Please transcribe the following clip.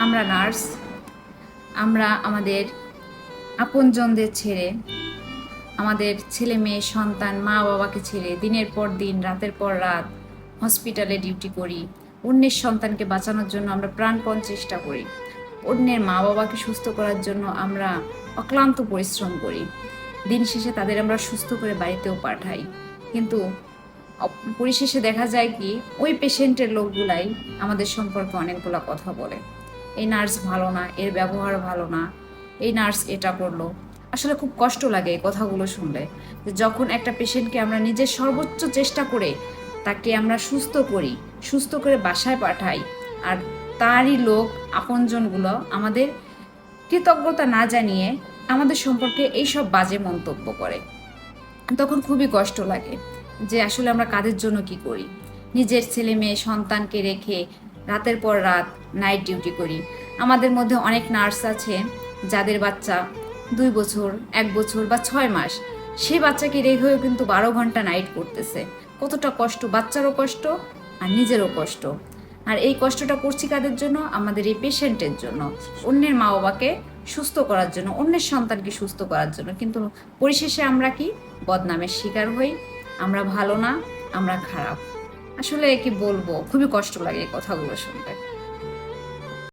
আমরা নার্স, আমরা আমাদের আপনজনদের ছেড়ে, আমাদের ছেলে মেয়ে সন্তান মা বাবাকে ছেড়ে দিনের পর দিন রাতের পর রাত হসপিটালে ডিউটি করি। অন্যের সন্তানকে বাঁচানোর জন্য আমরা প্রাণপণ চেষ্টা করি। অন্যের মা বাবাকে সুস্থ করার জন্য আমরা অক্লান্ত পরিশ্রম করি। দিন শেষে তাদের আমরা সুস্থ করে বাড়িতেও পাঠাই, কিন্তু পরিশেষে দেখা যায় কি ওই পেশেন্টের লোকগুলাই আমাদের সম্পর্কে অনেকগুলো কথা বলে। এই নার্স ভালো না, এর ব্যবহার ভালো না, এই নার্স এটা করলো। আসলে খুব কষ্ট লাগে এই কথাগুলো শুনলে, যে যখন একটা পেশেন্টকে আমরা নিজের সর্বোচ্চ চেষ্টা করে তাকে আমরা সুস্থ করি, সুস্থ করে বাসায় পাঠাই, আর তারই লোক আপনজনগুলো আমাদের কৃতজ্ঞতা না জানিয়ে আমাদের সম্পর্কে এইসব বাজে মন্তব্য করে, তখন খুবই কষ্ট লাগে যে আসলে আমরা কাদের জন্য কি করি। নিজের ছেলে মেয়ে সন্তানকে রেখে রাতের পর রাত নাইট ডিউটি করি। আমাদের মধ্যে অনেক নার্স আছে যাদের বাচ্চা 2 বছর, 1 বছর বা 6 মাস, সেই বাচ্চাকে রেখেও কিন্তু 12 ঘন্টা নাইট করতেছে। কতটা কষ্ট, বাচ্চারও কষ্ট আর নিজেরও কষ্ট। আর এই কষ্টটা করছি কাদের জন্য? আমাদের এই পেশেন্টের জন্য, অন্যের মা বাবাকে সুস্থ করার জন্য, অন্যের সন্তানকে সুস্থ করার জন্য। কিন্তু পরিশেষে আমরা কি বদনামের শিকার হই। আমরা ভালো না, আমরা খারাপ। আসলে কি বলবো, খুবই কষ্ট লাগে এই কথাগুলো শুনতে।